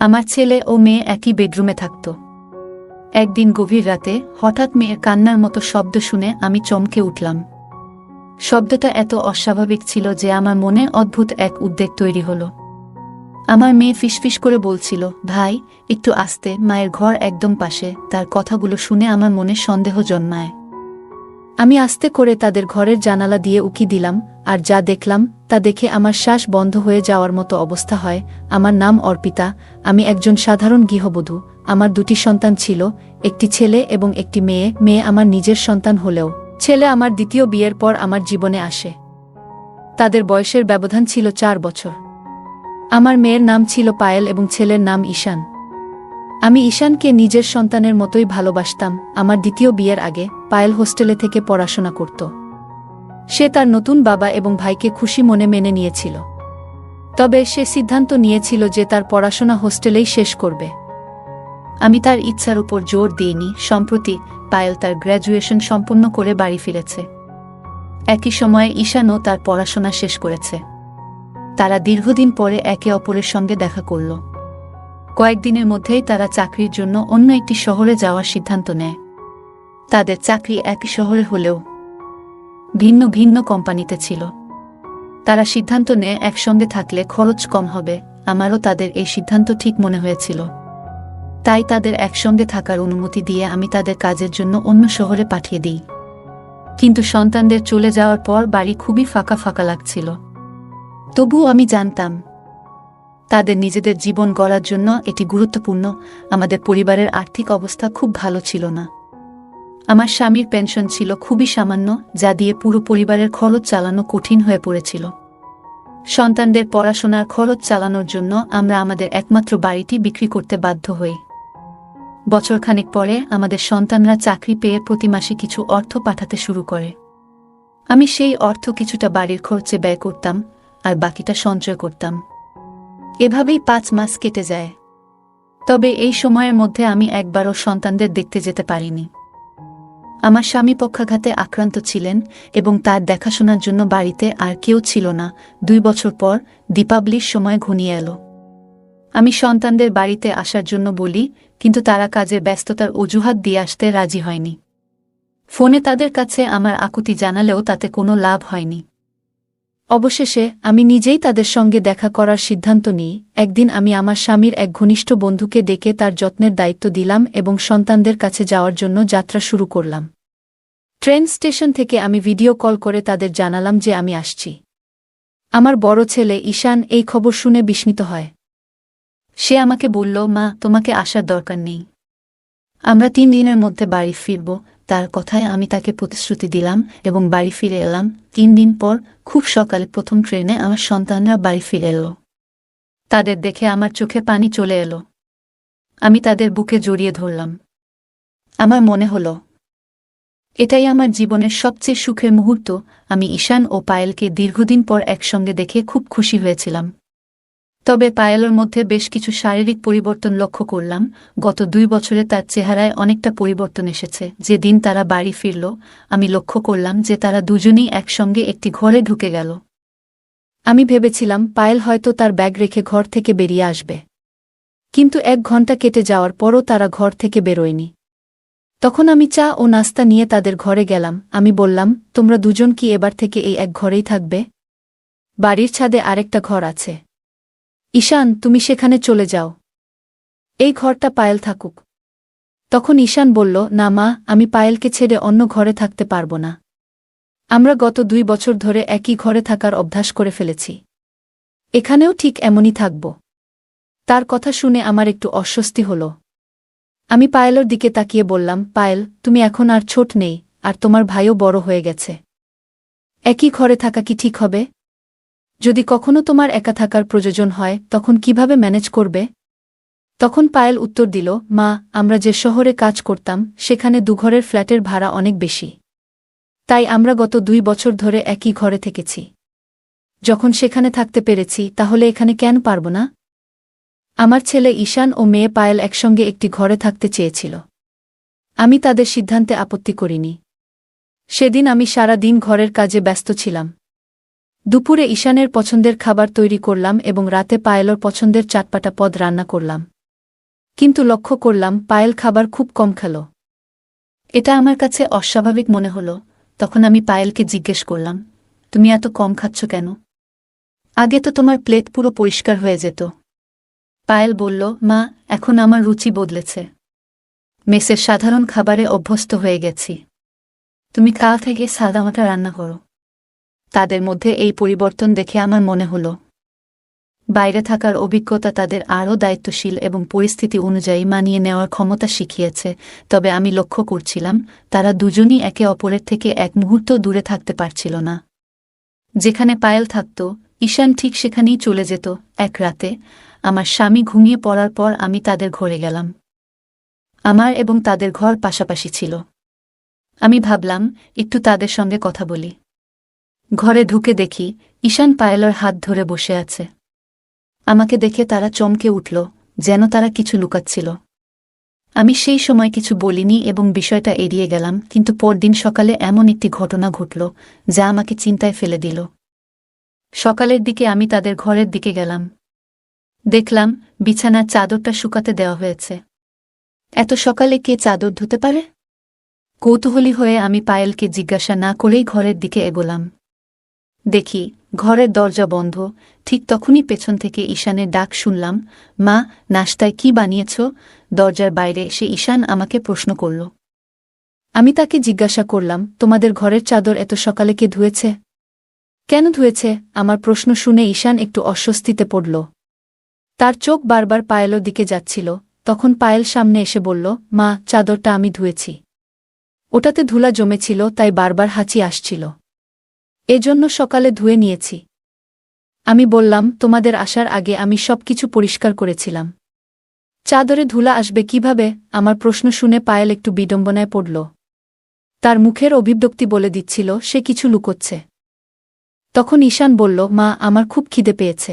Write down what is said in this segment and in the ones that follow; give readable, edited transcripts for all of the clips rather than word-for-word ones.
আমার ছেলে ও মেয়ে একই বেডরুমে থাকত। একদিন গভীর রাতে হঠাৎ মেয়ের কান্নার মতো শব্দ শুনে আমি চমকে উঠলাম। শব্দটা এত অস্বাভাবিক ছিল যে আমার মনে অদ্ভুত এক উদ্বেগ তৈরি হলো। আমার মেয়ে ফিসফিস করে বলছিল, ভাই একটু আস্তে, মায়ের ঘর একদম পাশে। তার কথাগুলো শুনে আমার মনে সন্দেহ জন্মায়। আমি আস্তে করে তাদের ঘরের জানালা দিয়ে উকি দিলাম, আর যা দেখলাম তা দেখে আমার শ্বাস বন্ধ হয়ে যাওয়ার মতো অবস্থা হয়। আমার নাম অর্পিতা, আমি একজন সাধারণ গৃহবধূ। আমার দুটি সন্তান ছিল, একটি ছেলে এবং একটি মেয়ে। মেয়ে আমার নিজের সন্তান হলেও ছেলে আমার দ্বিতীয় বিয়ের পর আমার জীবনে আসে। তাদের বয়সের ব্যবধান ছিল 4 বছর। আমার মেয়ের নাম ছিল পায়েল এবং ছেলের নাম ঈশান। আমি ঈশানকে নিজের সন্তানের মতোই ভালোবাসতাম। আমার দ্বিতীয় বিয়ের আগে পায়েল হোস্টেলে থেকে পড়াশোনা করত। সে তার নতুন বাবা এবং ভাইকে খুশি মনে মেনে নিয়েছিল। তবে সে সিদ্ধান্ত নিয়েছিল যে তার পড়াশোনা হোস্টেলেই শেষ করবে। আমি তার ইচ্ছার উপর জোর দিইনি। সম্প্রতি পায়েল তার গ্র্যাজুয়েশন সম্পন্ন করে বাড়ি ফিরেছে। একই সময়ে ঈশানও তার পড়াশোনা শেষ করেছে। তারা দীর্ঘদিন পরে একে অপরের সঙ্গে দেখা করল। কয়েকদিনের মধ্যেই তারা চাকরির জন্য অন্য একটি শহরে যাওয়ার সিদ্ধান্ত নেয়। তাদের চাকরি একই শহরে হলেও ভিন্ন ভিন্ন কোম্পানিতে ছিল। তারা সিদ্ধান্ত নেয় একসঙ্গে থাকলে খরচ কম হবে। আমারও তাদের এই সিদ্ধান্ত ঠিক মনে হয়েছিল। তাই তাদের একসঙ্গে থাকার অনুমতি দিয়ে আমি তাদের কাজের জন্য অন্য শহরে পাঠিয়ে দিই। কিন্তু সন্তানদের চলে যাওয়ার পর বাড়ি খুবই ফাঁকা ফাঁকা লাগছিল। তবুও আমি জানতাম তাদের নিজেদের জীবন গড়ার জন্য এটি গুরুত্বপূর্ণ। আমাদের পরিবারের আর্থিক অবস্থা খুব ভালো ছিল না। আমার স্বামীর পেনশন ছিল খুবই সামান্য, যা দিয়ে পুরো পরিবারের খরচ চালানো কঠিন হয়ে পড়েছিল। সন্তানদের পড়াশোনার খরচ চালানোর জন্য আমরা আমাদের একমাত্র বাড়িটি বিক্রি করতে বাধ্য হই। বছরখানেক পরে আমাদের সন্তানরা চাকরি পেয়ে প্রতি মাসে কিছু অর্থ পাঠাতে শুরু করে। আমি সেই অর্থ কিছুটা বাড়ির খরচে ব্যয় করতাম, আর বাকিটা সঞ্চয় করতাম। এভাবেই 5 মাস কেটে যায়। তবে এই সময়ের মধ্যে আমি একবারও সন্তানদের দেখতে যেতে পারিনি। আমার স্বামী পক্ষাঘাতে আক্রান্ত ছিলেন এবং তার দেখাশোনার জন্য বাড়িতে আর কেউ ছিল না। 2 বছর পর দীপাবলির সময় ঘনিয়ে এলো। আমি সন্তানদের বাড়িতে আসার জন্য বলি, কিন্তু তারা কাজের ব্যস্ততার অজুহাত দিয়ে আসতে রাজি হয়নি। ফোনে তাদের কাছে আমার আকুতি জানালেও তাতে কোনো লাভ হয়নি। অবশেষে আমি নিজেই তাদের সঙ্গে দেখা করার সিদ্ধান্ত নিই। একদিন আমি আমার স্বামীর এক ঘনিষ্ঠ বন্ধুকে ডেকে তার যত্নের দায়িত্ব দিলাম এবং সন্তানদের কাছে যাওয়ার জন্য যাত্রা শুরু করলাম। ট্রেন স্টেশন থেকে আমি ভিডিও কল করে তাদের জানালাম যে আমি আসছি। আমার বড় ছেলে ঈশান এই খবর শুনে বিস্মিত হয়। সে আমাকে বলল, মা, তোমাকে আসার দরকার নেই, আমরা 3 দিনের মধ্যে বাড়ি ফিরব। তার কথায় আমি তাকে প্রতিশ্রুতি দিলাম এবং বাড়ি ফিরে এলাম। 3 দিন পর খুব সকালে প্রথম ট্রেনে আমার সন্তানরা বাড়ি ফিরে এলো। তাদের দেখে আমার চোখে পানি চলে এলো। আমি তাদের বুকে জড়িয়ে ধরলাম। আমার মনে হলো এটাই আমার জীবনের সবচেয়ে সুখের মুহূর্ত। আমি ঈশান ও পায়েলকে দীর্ঘদিন পর একসঙ্গে দেখে খুব খুশি হয়েছিলাম। তবে পায়েলের মধ্যে বেশ কিছু শারীরিক পরিবর্তন লক্ষ্য করলাম। গত 2 বছরে তার চেহারায় অনেকটা পরিবর্তন এসেছে। যেদিন তারা বাড়ি ফিরল, আমি লক্ষ্য করলাম যে তারা দুজনেই একসঙ্গে একটি ঘরে ঢুকে গেল। আমি ভেবেছিলাম পায়েল হয়তো তার ব্যাগ রেখে ঘর থেকে বেরিয়ে আসবে, কিন্তু 1 ঘন্টা কেটে যাওয়ার পরও তারা ঘর থেকে বেরোয়নি। তখন আমি চা ও নাস্তা নিয়ে তাদের ঘরে গেলাম। আমি বললাম, তোমরা দুজন কি এবার থেকে এই এক ঘরেই থাকবে? বাড়ির ছাদে আরেকটা ঘর আছে। ঈশান, তুমি সেখানে চলে যাও, এই ঘরটা পায়েল থাকুক। তখন ঈশান বলল, না মা, আমি পায়েলকে ছেড়ে অন্য ঘরে থাকতে পারব না। আমরা গত 2 বছর ধরে একই ঘরে থাকার অভ্যাস করে ফেলেছি, এখানেও ঠিক এমনই থাকব। তার কথা শুনে আমার একটু অস্বস্তি হল। আমি পায়েলের দিকে তাকিয়ে বললাম, পায়েল, তুমি এখন আর ছোট নেই, আর তোমার ভাইও বড় হয়ে গেছে। একই ঘরে থাকা কি ঠিক হবে? যদি কখনো তোমার একা থাকার প্রয়োজন হয়, তখন কিভাবে ম্যানেজ করবে? তখন পায়েল উত্তর দিল, মা, আমরা যে শহরে কাজ করতাম সেখানে 2 ঘরের ফ্ল্যাটের ভাড়া অনেক বেশি। তাই আমরা গত 2 বছর ধরে একই ঘরে থেকেছি। যখন সেখানে থাকতে পেরেছি, তাহলে এখানে কেন পারব না? আমার ছেলে ঈশান ও মেয়ে পায়েল একসঙ্গে একটি ঘরে থাকতে চেয়েছিল। আমি তাদের সিদ্ধান্তে আপত্তি করিনি। সেদিন আমি সারা দিন ঘরের কাজে ব্যস্ত ছিলাম। দুপুরে ঈশানের পছন্দের খাবার তৈরি করলাম এবং রাতে পায়েলের পছন্দের চাটপাটা পদ রান্না করলাম। কিন্তু লক্ষ্য করলাম পায়েল খাবার খুব কম খেল। এটা আমার কাছে অস্বাভাবিক মনে হলো। তখন আমি পায়েলকে জিজ্ঞেস করলাম, তুমি এত কম খাচ্ছ কেন? আগে তো তোমার প্লেট পুরো পরিষ্কার হয়ে যেত। পায়েল বলল, মা, এখন আমার রুচি বদলেছে। মেসের সাধারণ খাবারে অভ্যস্ত হয়ে গেছি। তুমি কাল থেকে সাদামাটা রান্না করো। তাদের মধ্যে এই পরিবর্তন দেখে আমার মনে হলো বাইরে থাকার অভিজ্ঞতা তাদের আরও দায়িত্বশীল এবং পরিস্থিতি অনুযায়ী মানিয়ে নেওয়ার ক্ষমতা শিখিয়েছে। তবে আমি লক্ষ্য করছিলাম তারা দুজনই একে অপরের থেকে এক মুহূর্ত দূরে থাকতে পারছিল না। যেখানে পায়েল থাকত, ঈশান ঠিক সেখানেই চলে যেত। এক রাতে আমার স্বামী ঘুমিয়ে পড়ার পর আমি তাদের ঘরে গেলাম। আমার এবং তাদের ঘর পাশাপাশি ছিল। আমি ভাবলাম একটু তাদের সঙ্গে কথা বলি। ঘরে ঢুকে দেখি ঈশান পায়েলের হাত ধরে বসে আছে। আমাকে দেখে তারা চমকে উঠল, যেন তারা কিছু লুকাচ্ছিল। আমি সেই সময় কিছু বলিনি এবং বিষয়টা এড়িয়ে গেলাম, কিন্তু পরদিন সকালে এমন একটি ঘটনা ঘটল যা আমাকে চিন্তায় ফেলে দিল। সকালের দিকে আমি তাদের ঘরের দিকে গেলাম। দেখলাম বিছানার চাদরটা শুকাতে দেওয়া হয়েছে। এত সকালে কে চাদর ধুতে পারে? কৌতূহলী হয়ে আমি পায়েলকে জিজ্ঞাসা না করেই ঘরের দিকে এগোলাম। দেখি ঘরের দরজা বন্ধ। ঠিক তখনই পেছন থেকে ঈশানের ডাক শুনলাম, মা, নাশতায় কি বানিয়েছ? দরজার বাইরে এসে ঈশান আমাকে প্রশ্ন করল। আমি তাকে জিজ্ঞাসা করলাম, তোমাদের ঘরের চাদর এত সকালে কে ধুয়েছে? কেন ধুয়েছে? আমার প্রশ্ন শুনে ঈশান একটু অস্বস্তিতে পড়ল। তার চোখ বারবার পায়েলের দিকে যাচ্ছিল। তখন পায়েল সামনে এসে বলল, মা, চাদরটা আমি ধুয়েছি। ওটাতে ধুলা জমেছিল, তাই বারবার হাঁচি আসছিল। এজন্য সকালে ধুয়ে নিয়েছি। আমি বললাম, তোমাদের আসার আগে আমি সবকিছু পরিষ্কার করেছিলাম। চাদরে ধুলা আসবে কিভাবে? আমার প্রশ্ন শুনে পায়েল একটু বিড়ম্বনায় পড়ল। তার মুখের অভিব্যক্তি বলে দিচ্ছিল সে কিছু লুকোচ্ছে। তখন ঈশান বলল, মা, আমার খুব খিদে পেয়েছে।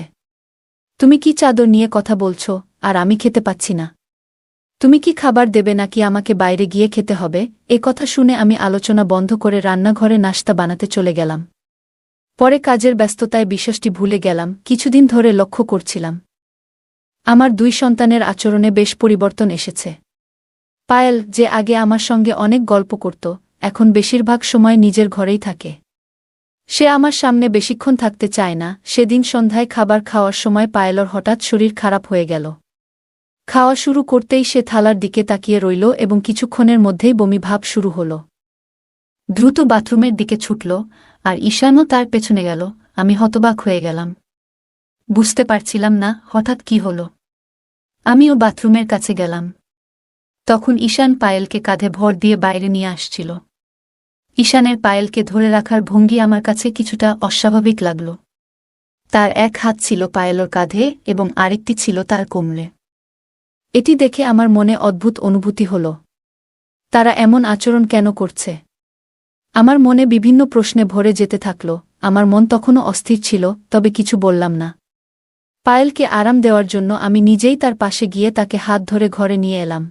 তুমি কি চাদর নিয়ে কথা বলছ? আর আমি খেতে পাচ্ছি না। তুমি কি খাবার দেবে নাকি আমাকে বাইরে গিয়ে খেতে হবে? এ কথা শুনে আমি আলোচনা বন্ধ করে রান্নাঘরে নাশতা বানাতে চলে গেলাম। পরে কাজের ব্যস্ততায় বিষয়টি ভুলে গেলাম। কিছুদিন ধরে লক্ষ্য করছিলাম আমার দুই সন্তানের আচরণে বেশ পরিবর্তন এসেছে। পায়েল, যে আগে আমার সঙ্গে অনেক গল্প করত, এখন বেশিরভাগ সময় নিজের ঘরেই থাকে। সে আমার সামনে বেশিক্ষণ থাকতে চায় না। সেদিন সন্ধ্যায় খাবার খাওয়ার সময় পায়েলর হঠাৎ শরীর খারাপ হয়ে গেল। খাওয়া শুরু করতেই সে থালার দিকে তাকিয়ে রইল এবং কিছুক্ষণের মধ্যেই বমি ভাব শুরু হল। দ্রুত বাথরুমের দিকে ছুটল, আর ঈশানও তার পেছনে গেল। আমি হতবাক হয়ে গেলাম। বুঝতে পারছিলাম না হঠাৎ কি হল। আমিও বাথরুমের কাছে গেলাম। তখন ঈশান পায়েলকে কাঁধে ভর দিয়ে বাইরে নিয়ে আসছিল। ঈশানের পায়েলকে ধরে রাখার ভঙ্গি আমার কাছে কিছুটা অস্বাভাবিক লাগল। তার এক হাত ছিল পায়েলর কাঁধে এবং আরেকটি ছিল তার কোমরে। এটি দেখে আমার মনে অদ্ভুত অনুভূতি হল। তারা এমন আচরণ কেন করছে? আমার মনে বিভিন্ন প্রশ্নে ভরে যেতে থাকল। আমার মন তখনও অস্থির ছিল, তবে কিছু বললাম না। পায়েলকে আরাম দেওয়ার জন্য আমি নিজেই তার পাশে গিয়ে তাকে হাত ধরে ঘরে নিয়ে এলাম।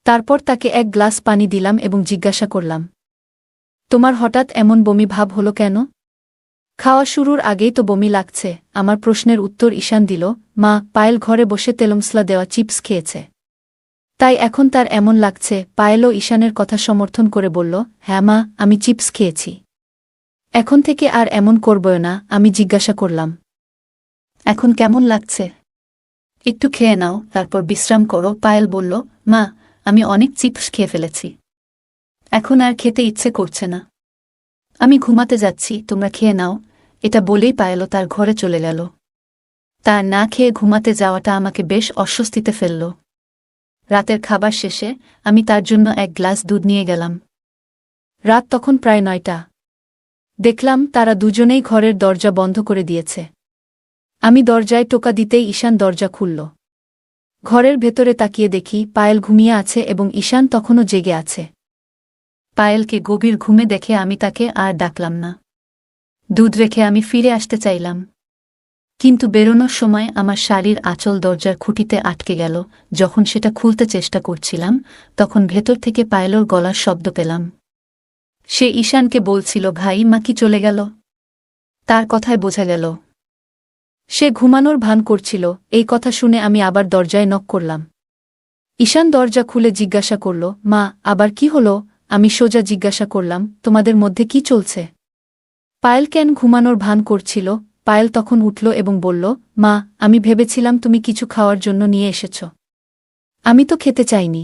তারপর তাকে এক গ্লাস পানি দিলাম এবং জিজ্ঞাসা করলাম, তোমার হঠাৎ এমন বমি ভাব হলো কেন? খাওয়া শুরুর আগেই তো বমি লাগছে। আমার প্রশ্নের উত্তর ঈশান দিল, মা, পায়েল ঘরে বসে তেলমসলা দেওয়া চিপস খেয়েছে, তাই এখন তার এমন লাগছে। পায়েলও ঈশানের কথা সমর্থন করে বলল, হ্যাঁ মা, আমি চিপস খেয়েছি। এখন থেকে আর এমন করবই না। আমি জিজ্ঞাসা করলাম, এখন কেমন লাগছে? একটু খেয়ে নাও, তারপর বিশ্রাম করো। পায়েল বলল, মা, আমি অনেক চিপস খেয়ে ফেলেছি। এখন আর খেতে ইচ্ছে করছে না। আমি ঘুমাতে যাচ্ছি, তোমরা খেয়ে নাও। এটা বলেই পায়েলও তার ঘরে চলে গেল। তার না খেয়ে ঘুমাতে যাওয়াটা আমাকে বেশ অস্বস্তিতে ফেলল। রাতের খাবার শেষে আমি তার জন্য এক গ্লাস দুধ নিয়ে গেলাম। রাত তখন প্রায় 9টা। দেখলাম তারা দুজনেই ঘরের দরজা বন্ধ করে দিয়েছে। আমি দরজায় টোকা দিতেই ঈশান দরজা খুলল। ঘরের ভেতরে তাকিয়ে দেখি পায়েল ঘুমিয়ে আছে এবং ঈশান তখনও জেগে আছে। পায়েলকে গভীর ঘুমে দেখে আমি তাকে আর ডাকলাম না। দুধ রেখে আমি ফিরে আসতে চাইলাম, কিন্তু বেরোনোর সময় আমার শাড়ির আঁচল দরজার খুঁটিতে আটকে গেল। যখন সেটা খুলতে চেষ্টা করছিলাম, তখন ভেতর থেকে পায়েলর গলার শব্দ পেলাম। সে ঈশানকে বলছিল, ভাই, মা কি চলে গেল? তার কথায় বোঝা গেল সে ঘুমানোর ভান করছিল। এই কথা শুনে আমি আবার দরজায় নক করলাম। ঈশান দরজা খুলে জিজ্ঞাসা করল, মা, আবার কি হলো? আমি সোজা জিজ্ঞাসা করলাম, তোমাদের মধ্যে কি চলছে? পায়েল কেন ঘুমানোর ভান করছিল? পায়েল তখন উঠল এবং বলল, মা, আমি ভেবেছিলাম তুমি কিছু খাওয়ার জন্য নিয়ে এসেছ। আমি তো খেতে চাইনি,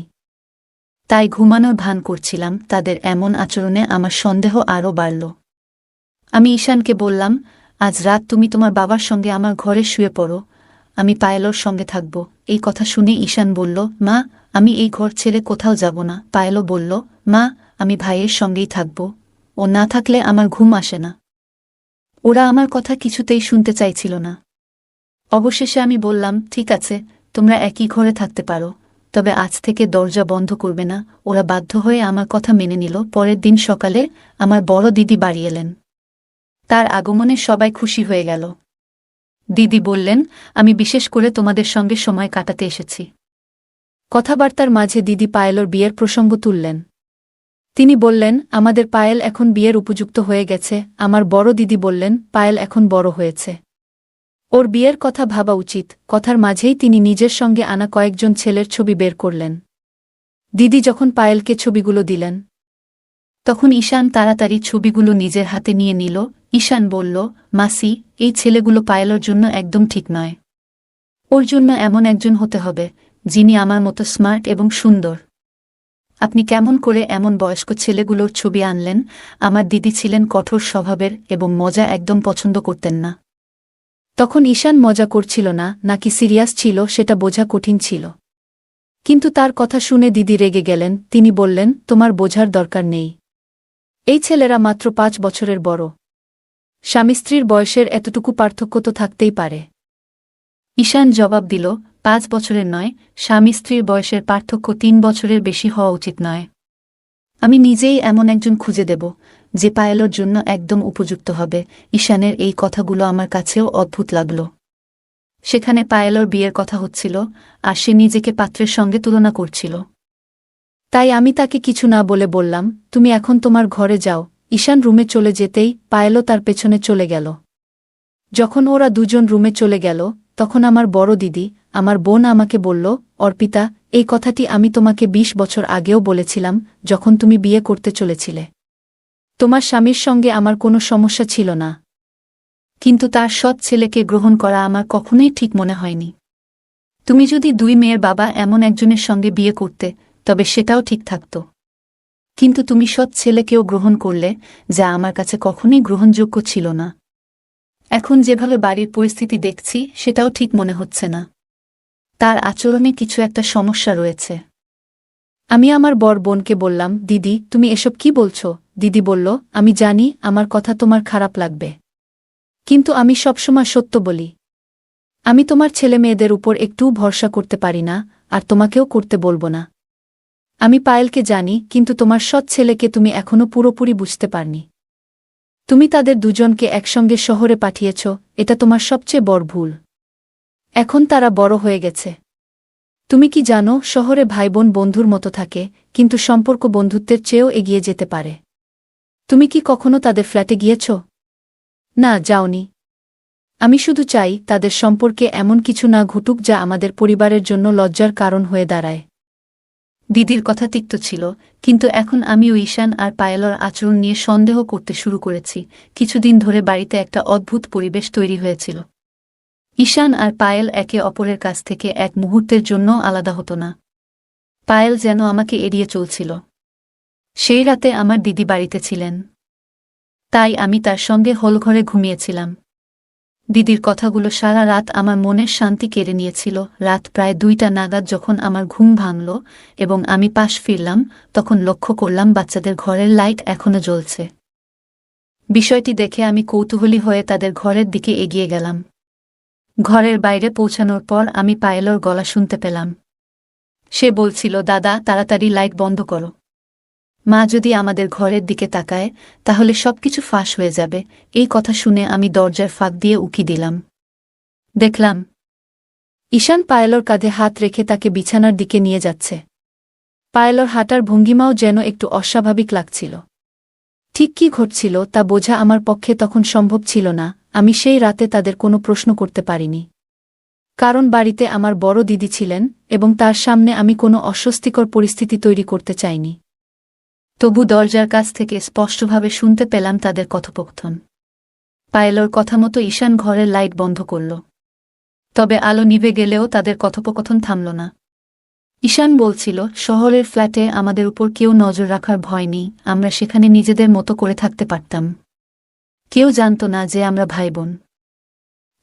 তাই ঘুমানোর ভান করছিলাম। তাদের এমন আচরণে আমার সন্দেহ আরও বাড়ল। আমি ঈশানকে বললাম, আজ রাত তুমি তোমার বাবার সঙ্গে আমার ঘরে শুয়ে পড়ো, আমি পায়েলর সঙ্গে থাকব। এই কথা শুনে ঈশান বলল, মা, আমি এই ঘর ছেড়ে কোথাও যাব না। পায়েলও বলল, মা, আমি ভাইয়ের সঙ্গেই থাকব, ও না থাকলে আমার ঘুম আসে না। ওরা আমার কথা কিছুতেই শুনতে চাইছিল না। অবশেষে আমি বললাম, ঠিক আছে, তোমরা একই ঘরে থাকতে পারো, তবে আজ থেকে দরজা বন্ধ করবে না। ওরা বাধ্য হয়ে আমার কথা মেনে নিল। পরের দিন সকালে আমার বড় দিদি বাড়ি এলেন। তার আগমনে সবাই খুশি হয়ে গেল। দিদি বললেন, আমি বিশেষ করে তোমাদের সঙ্গে সময় কাটাতে এসেছি। কথাবার্তার মাঝে দিদি পায়েলর বিয়ের প্রসঙ্গ তুললেন। তিনি বললেন, আমাদের পায়েল এখন বিয়ের উপযুক্ত হয়ে গেছে। আমার বড় দিদি বললেন, পায়েল এখন বড় হয়েছে, ওর বিয়ের কথা ভাবা উচিত। কথার মাঝেই তিনি নিজের সঙ্গে আনা কয়েকজন ছেলের ছবি বের করলেন। দিদি যখন পায়েলকে ছবিগুলো দিলেন, তখন ঈশান তাড়াতাড়ি ছবিগুলো নিজের হাতে নিয়ে নিল। ঈশান বলল, মাসি, এই ছেলেগুলো পায়েলের জন্য একদম ঠিক নয়। ওর জন্য এমন একজন হতে হবে যিনি আমার মতো স্মার্ট এবং সুন্দর। আপনি কেমন করে এমন বয়স্ক ছেলেগুলোর ছবি আনলেন? আমার দিদি ছিলেন কঠোর স্বভাবের এবং মজা একদম পছন্দ করতেন না। তখন ঈশান মজা করছিল না নাকি সিরিয়াস ছিল সেটা বোঝা কঠিন ছিল। কিন্তু তার কথা শুনে দিদি রেগে গেলেন। তিনি বললেন, তোমার বোঝার দরকার নেই, এই ছেলেরা মাত্র 5 বছরের বড়। স্বামী স্ত্রীর বয়সের এতটুকু পার্থক্য তো থাকতেই পারে। ঈশান জবাব দিল, 5 বছরের নয়, স্বামী স্ত্রীর বয়সের পার্থক্য 3 বছরের বেশি হওয়া উচিত নয়। আমি নিজেই এমন একজন খুঁজে দেব যে পায়েলের জন্য একদম উপযুক্ত হবে। ঈশানের এই কথাগুলো আমার কাছেও অদ্ভুত লাগল। সেখানে পায়েলের বিয়ের কথা হচ্ছিল, আর সে নিজেকে পাত্রের সঙ্গে তুলনা করছিল। তাই আমি তাকে কিছু না বলে বললাম, তুমি এখন তোমার ঘরে যাও। ঈশান রুমে চলে যেতেই পায়েলও তার পেছনে চলে গেল। যখন ওরা দুজন রুমে চলে গেল, তখন আমার বড় দিদি, আমার বোন আমাকে বলল, অর্পিতা, এই কথাটি আমি তোমাকে 20 বছর আগেও বলেছিলাম, যখন তুমি বিয়ে করতে চলেছিলে। তোমার স্বামীর সঙ্গে আমার কোনো সমস্যা ছিল না, কিন্তু তার সৎ ছেলেকে গ্রহণ করা আমার কখনোই ঠিক মনে হয়নি। তুমি যদি 2 মেয়ের বাবা এমন একজনের সঙ্গে বিয়ে করতে, তবে সেটাও ঠিক থাকত। কিন্তু তুমি সৎ ছেলেকেও গ্রহণ করলে, যা আমার কাছে কখনোই গ্রহণযোগ্য ছিল না। এখন যেভাবে বাড়ির পরিস্থিতি দেখছি, সেটাও ঠিক মনে হচ্ছে না। তার আচরণে কিছু একটা সমস্যা রয়েছে। আমি আমার বড় বোনকে বললাম, দিদি, তুমি এসব কি বলছো? দিদি বলল, আমি জানি আমার কথা তোমার খারাপ লাগবে, কিন্তু আমি সবসময় সত্য বলি। আমি তোমার ছেলে মেয়েদের উপর একটুও ভরসা করতে পারি না, আর তোমাকেও করতে বলবো না। আমি পায়েলকে জানি, কিন্তু তোমার সৎ ছেলেকে তুমি এখনো পুরোপুরি বুঝতে পারনি। তুমি তাদের দুজনকে একসঙ্গে শহরে পাঠিয়েছ, এটা তোমার সবচেয়ে বড় ভুল। এখন তারা বড় হয়ে গেছে। তুমি কি জানো, শহরে ভাইবোন বন্ধুর মতো থাকে, কিন্তু সম্পর্ক বন্ধুত্বের চেয়েও এগিয়ে যেতে পারে। তুমি কি কখনো তাদের ফ্ল্যাটে গিয়েছ? না, যাওনি। আমি শুধু চাই তাদের সম্পর্কে এমন কিছু না ঘটুক যা আমাদের পরিবারের জন্য লজ্জার কারণ হয়ে দাঁড়ায়। দিদির কথা তিক্ত ছিল, কিন্তু এখন আমিও ঈশান আর পায়েলর আচরণ নিয়ে সন্দেহ করতে শুরু করেছি। কিছুদিন ধরে বাড়িতে একটা অদ্ভুত পরিবেশ তৈরি হয়েছিল। ঈশান আর পায়েল একে অপরের কাছ থেকে এক মুহূর্তের জন্য আলাদা হতো না। পায়েল যেন আমাকে এড়িয়ে চলছিল। সেই রাতে আমার দিদি বাড়িতে ছিলেন, তাই আমি তার সঙ্গে হলঘরে ঘুমিয়েছিলাম। দিদির কথাগুলো সারা রাত আমার মনের শান্তি কেড়ে নিয়েছিল। রাত প্রায় 2টা নাগাদ যখন আমার ঘুম ভাঙল এবং আমি পাশ ফিরলাম, তখন লক্ষ্য করলাম বাচ্চাদের ঘরের লাইট এখনো জ্বলছে। বিষয়টি দেখে আমি কৌতূহলী হয়ে তাদের ঘরের দিকে এগিয়ে গেলাম। ঘরের বাইরে পৌঁছানোর পর আমি পায়েলর গলা শুনতে পেলাম। সে বলছিল, দাদা, তাড়াতাড়ি লাইট বন্ধ করো। মা যদি আমাদের ঘরের দিকে তাকায়, তাহলে সবকিছু ফাঁস হয়ে যাবে। এই কথা শুনে আমি দরজার ফাঁক দিয়ে উকি দিলাম। দেখলাম ঈশান পায়েলর কাঁধে হাত রেখে তাকে বিছানার দিকে নিয়ে যাচ্ছে। পায়েলর হাঁটার ভঙ্গিমাও যেন একটু অস্বাভাবিক লাগছিল। ঠিক কী ঘটছিল তা বোঝা আমার পক্ষে তখন সম্ভব ছিল না। আমি সেই রাতে তাদের কোনো প্রশ্ন করতে পারিনি, কারণ বাড়িতে আমার বড় দিদি ছিলেন এবং তার সামনে আমি কোনো অস্বস্তিকর পরিস্থিতি তৈরি করতে চাইনি। তবু দরজার কাছ থেকে স্পষ্টভাবে শুনতে পেলাম তাদের কথোপকথন। পায়েলর কথা মতো ঈশান ঘরের লাইট বন্ধ করল। তবে আলো নিভে গেলেও তাদের কথোপকথন থামল না। ঈশান বলছিল, শহরের ফ্ল্যাটে আমাদের উপর কেউ নজর রাখার ভয় নেই, আমরা সেখানে নিজেদের মতো করে থাকতে পারতাম। কেউ জানত না যে আমরা ভাইবোন।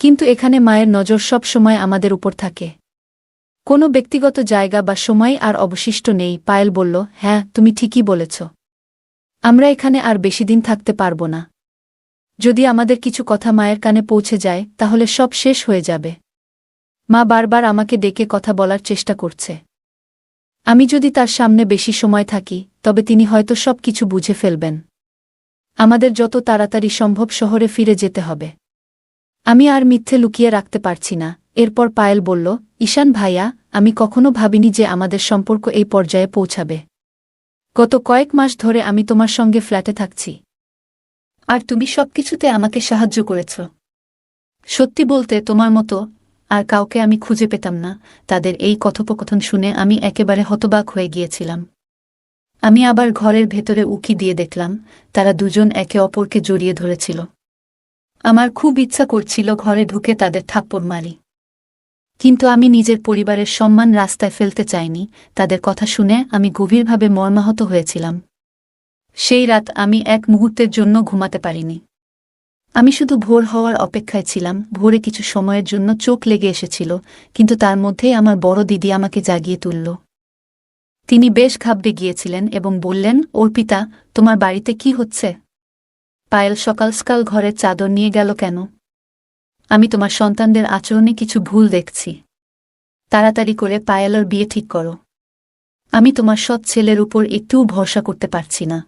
কিন্তু এখানে মায়ের নজর সব সময় আমাদের উপর থাকে। কোনো ব্যক্তিগত জায়গা বা সময় আর অবশিষ্ট নেই। পায়েল বলল, হ্যাঁ, তুমি ঠিকই বলেছ। আমরা এখানে আর বেশি দিন থাকতে পারব না। যদি আমাদের কিছু কথা মায়ের কানে পৌঁছে যায় তাহলে সব শেষ হয়ে যাবে। মা বারবার আমাকে ডেকে কথা বলার চেষ্টা করছে। আমি যদি তার সামনে বেশি সময় থাকি তবে তিনি হয়তো সব কিছু বুঝে ফেলবেন। আমাদের যত তাড়াতাড়ি সম্ভব শহরে ফিরে যেতে হবে। আমি আর মিথ্যে লুকিয়ে রাখতে পারছি না। এরপর পায়েল বলল, ঈশান ভাইয়া, আমি কখনো ভাবিনি যে আমাদের সম্পর্ক এই পর্যায়ে পৌঁছাবে। গত কয়েক মাস ধরে আমি তোমার সঙ্গে ফ্ল্যাটে থাকছি, আর তুমি সবকিছুতে আমাকে সাহায্য করেছ। সত্যি বলতে তোমার মতো আর কাউকে আমি খুঁজে পেতাম না। তাদের এই কথোপকথন শুনে আমি একেবারে হতবাক হয়ে গিয়েছিলাম। আমি আবার ঘরের ভেতরে উঁকি দিয়ে দেখলাম তারা দুজন একে অপরকে জড়িয়ে ধরেছিল। আমার খুব ইচ্ছা করছিল ঘরে ঢুকে তাদের থাপ্পড় মারি, কিন্তু আমি নিজের পরিবারের সম্মান রাস্তায় ফেলতে চাইনি। তাদের কথা শুনে আমি গভীরভাবে মর্মাহত হয়েছিলাম। সেই রাত আমি এক মুহূর্তের জন্য ঘুমাতে পারিনি। আমি শুধু ভোর হওয়ার অপেক্ষায় ছিলাম। ভোরে কিছু সময়ের জন্য চোখ লেগে এসেছিল, কিন্তু তার মধ্যেই আমার বড় দিদি আমাকে জাগিয়ে তুলল। তিনি বেশ ঘাবড়ে গিয়েছিলেন এবং বললেন, অর্পিতা, তোমার বাড়িতে কি হচ্ছে? পায়েল সকাল সকাল ঘরের চাদর নিয়ে গেল কেন? আমি তোমার সন্তানদের আচরণে কিছু ভুল দেখছি। তাড়াতাড়ি করে পায়েলের বিয়ে ঠিক করো। আমি তোমার সৎ ছেলের উপর একটুও ভরসা করতে পারছি না।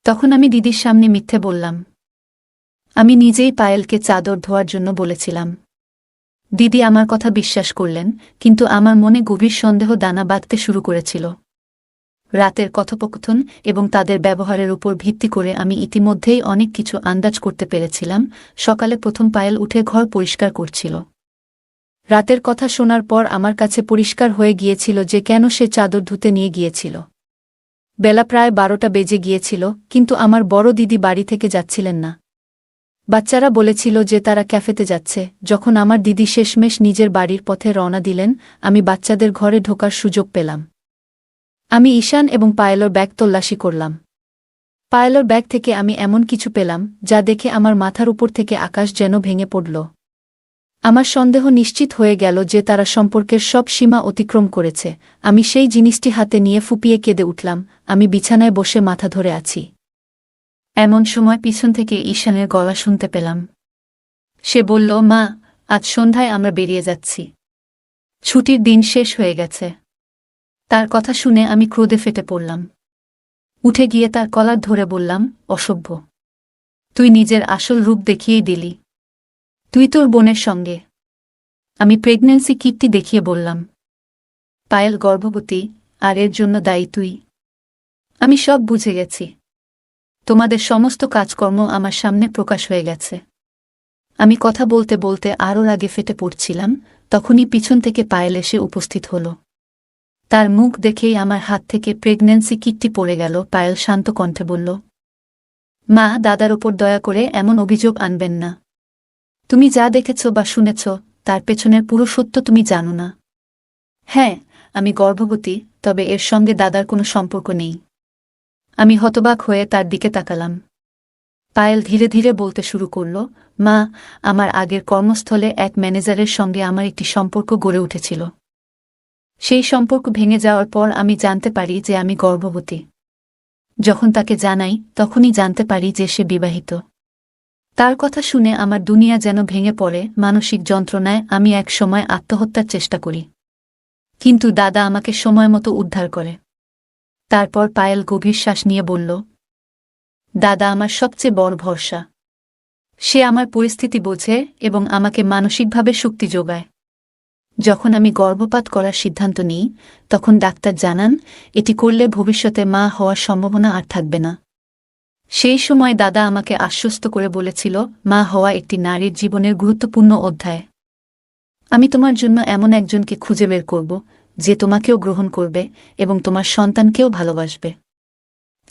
তখন আমি দিদির সামনে মিথ্যে বললাম। আমি নিজেই পায়েলকে চাদর ধোয়ার জন্য বলেছিলাম। দিদি আমার কথা বিশ্বাস করলেন, কিন্তু আমার মনে গভীর সন্দেহ দানা বাঁধতে শুরু করেছিল। রাতের কথোপকথন এবং তাদের ব্যবহারের উপর ভিত্তি করে আমি ইতিমধ্যেই অনেক কিছু আন্দাজ করতে পেরেছিলাম। সকালে প্রথম পায়েল উঠে ঘর পরিষ্কার করছিল। রাতের কথা শোনার পর আমার কাছে পরিষ্কার হয়ে গিয়েছিল যে কেন সে চাদর ধুতে নিয়ে গিয়েছিল। বেলা প্রায় 12টা বেজে গিয়েছিল, কিন্তু আমার বড় দিদি বাড়ি থেকে যাচ্ছিলেন না। বাচ্চারা বলেছিল যে তারা ক্যাফেতে যাচ্ছে। যখন আমার দিদি শেষমেশ নিজের বাড়ির পথে রওনা দিলেন, আমি বাচ্চাদের ঘরে ঢোকার সুযোগ পেলাম। আমি ঈশান এবং পায়েলর ব্যাগ তল্লাশি করলাম। পায়েলর ব্যাগ থেকে আমি এমন কিছু পেলাম যা দেখে আমার মাথার উপর থেকে আকাশ যেন ভেঙে পড়ল। আমার সন্দেহ নিশ্চিত হয়ে গেল যে তারা সম্পর্কের সব সীমা অতিক্রম করেছে। আমি সেই জিনিসটি হাতে নিয়ে ফুপিয়ে কেঁদে উঠলাম। আমি বিছানায় বসে মাথা ধরে আছি। এমন সময় পিছন থেকে ঈশানের গলা শুনতে পেলাম। সে বলল, মা, আজ সন্ধ্যায় আমরা বেরিয়ে যাচ্ছি। ছুটির দিন শেষ হয়ে গেছে। তার কথা শুনে আমি ক্রোধে ফেটে পড়লাম। উঠে গিয়ে তার কলার ধরে বললাম, অসভ্য! তুই নিজের আসল রূপ দেখিয়েই দিলি। তুই তোর বোনের সঙ্গে। আমি প্রেগন্যান্সি কিটটি দেখিয়ে বললাম, পায়েল গর্ভবতী, আর এর জন্য দায়ী তুই। আমি সব বুঝে গেছি। তোমাদের সমস্ত কাজকর্ম আমার সামনে প্রকাশ হয়ে গেছে। আমি কথা বলতে বলতে আরও রাগে ফেটে পড়ছিলাম, তখনই পিছন থেকে পায়েল এসে উপস্থিত হল। তার মুখ দেখেই আমার হাত থেকে প্রেগন্যান্সি কিটটি পড়ে গেল। পায়েল শান্ত কণ্ঠে বলল, মা, দাদার ওপর দয়া করে এমন অভিযোগ আনবেন না। তুমি যা দেখেছ বা শুনেছ তার পেছনের পুরো সত্য তুমি জানো না। হ্যাঁ, আমি গর্ভবতী, তবে এর সঙ্গে দাদার কোনো সম্পর্ক নেই। আমি হতবাক হয়ে তার দিকে তাকালাম। পায়েল ধীরে ধীরে বলতে শুরু করল, মা, আমার আগের কর্মস্থলে এক ম্যানেজারের সঙ্গে আমার একটি সম্পর্ক গড়ে উঠেছিল। সেই সম্পর্ক ভেঙে যাওয়ার পর আমি জানতে পারি যে আমি গর্ভবতী। যখন তাকে জানাই তখনই জানতে পারি যে সে বিবাহিত। তার কথা শুনে আমার দুনিয়া যেন ভেঙে পড়ে। মানসিক যন্ত্রণায় আমি এক সময় আত্মহত্যার চেষ্টা করি, কিন্তু দাদা আমাকে সময়মতো উদ্ধার করে। তারপর পায়েল গভীর শ্বাস নিয়ে বলল, দাদা আমার সবচেয়ে বড় ভরসা। সে আমার পরিস্থিতি বোঝে এবং আমাকে মানসিকভাবে শক্তি যোগায়। যখন আমি গর্ভপাত করার সিদ্ধান্ত নিই তখন ডাক্তার জানান এটি করলে ভবিষ্যতে মা হওয়ার সম্ভাবনা আর থাকবে না। সেই সময় দাদা আমাকে আশ্বস্ত করে বলেছিল, মা হওয়া একটি নারীর জীবনের গুরুত্বপূর্ণ অধ্যায়। আমি তোমার জন্য এমন একজনকে খুঁজে বের করব যে তোমাকেও গ্রহণ করবে এবং তোমার সন্তানকেও ভালোবাসবে।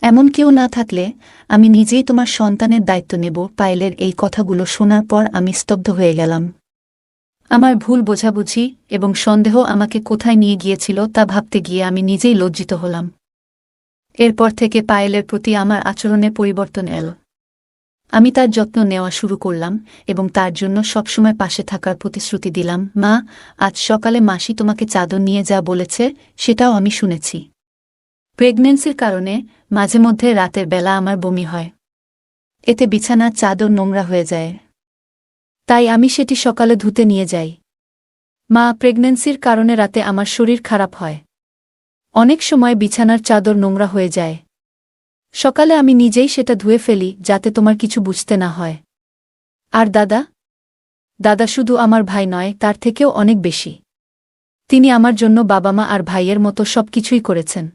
এমন কেউ না থাকলে আমি নিজেই তোমার সন্তানের দায়িত্ব নেব। পায়েলের এই কথাগুলো শোনার পর আমি স্তব্ধ হয়ে গেলাম। আমার ভুল বোঝাবুঝি এবং সন্দেহ আমাকে কোথায় নিয়ে গিয়েছিল তা ভাবতে গিয়ে আমি নিজেই লজ্জিত হলাম। এরপর থেকে পায়েলের প্রতি আমার আচরণে পরিবর্তন এলো। আমি তার যত্ন নেওয়া শুরু করলাম এবং তার জন্য সবসময় পাশে থাকার প্রতিশ্রুতি দিলাম। মা, আজ সকালে মাসি তোমাকে চাদর নিয়ে যা বলেছে সেটাও আমি শুনেছি। প্রেগন্যান্সির কারণে মাঝে মধ্যে রাতের বেলা আমার বমি হয়। এতে বিছানার চাদর নোংরা হয়ে যায়। তাই আমি সেটি সকালে ধুতে নিয়ে যাই। মা, প্রেগন্যান্সির কারণে রাতে আমার শরীর খারাপ হয়। অনেক সময় বিছানার চাদর নোংরা হয়ে যায়। সকালে আমি নিজেই সেটা ধুয়ে ফেলি যাতে তোমার কিছু বুঝতে না হয়। আর দাদা? দাদা শুধু আমার ভাই নয়, তার থেকেও অনেক বেশি। তিনি আমার জন্য বাবা মা আর ভাইয়ের মতো সবকিছুই করেছেন।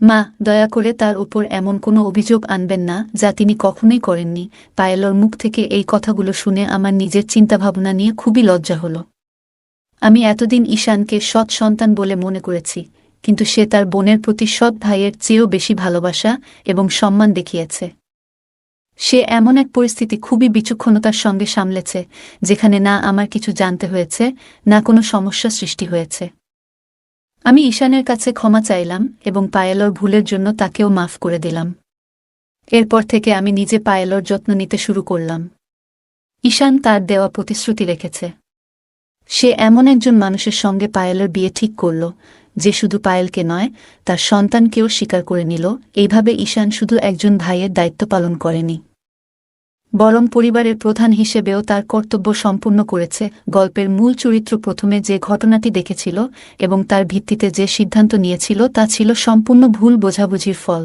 মা, দয়া করে তার উপর এমন কোনো অভিযোগ আনবেন না যা তিনি কখনোই করেননি। পায়েলর মুখ থেকে এই কথাগুলো শুনে আমার নিজের চিন্তাভাবনা নিয়ে খুবই লজ্জা হল। আমি এতদিন ঈশানকে সৎ সন্তান বলে মনে করেছি, কিন্তু সে তার বোনের প্রতি সৎ ভাইয়ের চেয়েও বেশি ভালোবাসা এবং সম্মান দেখিয়েছে। সে এমন এক পরিস্থিতি খুবই বিচক্ষণতার সঙ্গে সামলেছে, যেখানে না আমার কিছু জানতে হয়েছে, না কোনো সমস্যা সৃষ্টি হয়েছে। আমি ঈশানের কাছে ক্ষমা চাইলাম এবং পায়েলর ভুলের জন্য তাকেও মাফ করে দিলাম। এরপর থেকে আমি নিজে পায়েলর যত্ন নিতে শুরু করলাম। ঈশান তার দেওয়া প্রতিশ্রুতি রেখেছে। সে এমন একজন মানুষের সঙ্গে পায়েলের বিয়ে ঠিক করল, যে শুধু পায়েলকে নয়, তার সন্তানকেও স্বীকার করে নিল। এইভাবে ঈশান শুধু একজন ভাইয়ের দায়িত্ব পালন করেনি, বরং পরিবারের প্রধান হিসেবেও তার কর্তব্য সম্পূর্ণ করেছে। গল্পের মূল চরিত্র প্রথমে যে ঘটনাটি দেখেছিল এবং তার ভিত্তিতে যে সিদ্ধান্ত নিয়েছিল তা ছিল সম্পূর্ণ ভুল বোঝাবুঝির ফল।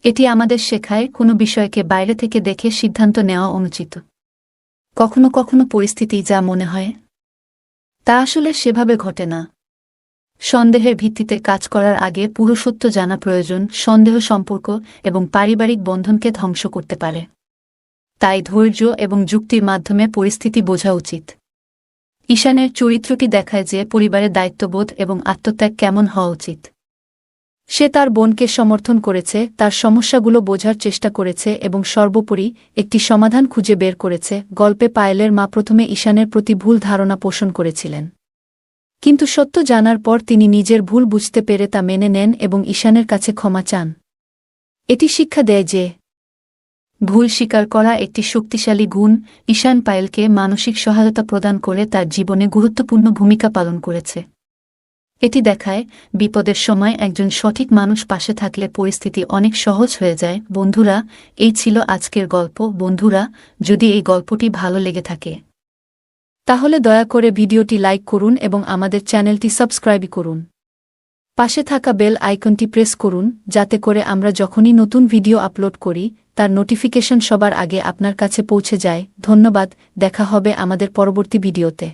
এটি আমাদের শেখায় কোনো বিষয়কে বাইরে থেকে দেখে সিদ্ধান্ত নেওয়া অনুচিত। কখনো কখনো পরিস্থিতি যা মনে হয় তা আসলে সেভাবে ঘটে না। সন্দেহের ভিত্তিতে কাজ করার আগে পুরো সত্য জানা প্রয়োজন। সন্দেহ সম্পর্ক এবং পারিবারিক বন্ধনকে ধ্বংস করতে পারে। তাই ধৈর্য এবং যুক্তির মাধ্যমে পরিস্থিতি বোঝা উচিত। ঈশানের চরিত্রটি দেখায় যে পরিবারের দায়িত্ববোধ এবং আত্মত্যাগ কেমন হওয়া উচিত। সে তার বোনকে সমর্থন করেছে, তার সমস্যাগুলো বোঝার চেষ্টা করেছে এবং সর্বোপরি একটি সমাধান খুঁজে বের করেছে। গল্পে পায়েলের মা প্রথমে ঈশানের প্রতি ভুল ধারণা পোষণ করেছিলেন, কিন্তু সত্য জানার পর তিনি নিজের ভুল বুঝতে পেরে তা মেনে নেন এবং ঈশানের কাছে ক্ষমা চান। এটি শিক্ষা দেয় যে ভুল স্বীকার করা একটি শক্তিশালী গুণ। ঈশান পায়েলকে মানসিক সহায়তা প্রদান করে তার জীবনে গুরুত্বপূর্ণ ভূমিকা পালন করেছে। এটি দেখায় বিপদের সময় একজন সঠিক মানুষ পাশে থাকলে পরিস্থিতি অনেক সহজ হয়ে যায়। বন্ধুরা, এই ছিল আজকের গল্প। বন্ধুরা, যদি এই গল্পটি ভালো লেগে থাকে তাহলে দয়া করে ভিডিওটি লাইক করুন এবং আমাদের চ্যানেলটি সাবস্ক্রাইব করুন। পাশে থাকা বেল আইকনটি প্রেস করুন যাতে করে আমরা যখনই নতুন ভিডিও আপলোড করি তার নোটিফিকেশন সবার আগে আপনার কাছে পৌঁছে যায়। ধন্যবাদ, দেখা হবে আমাদের পরবর্তী ভিডিওতে।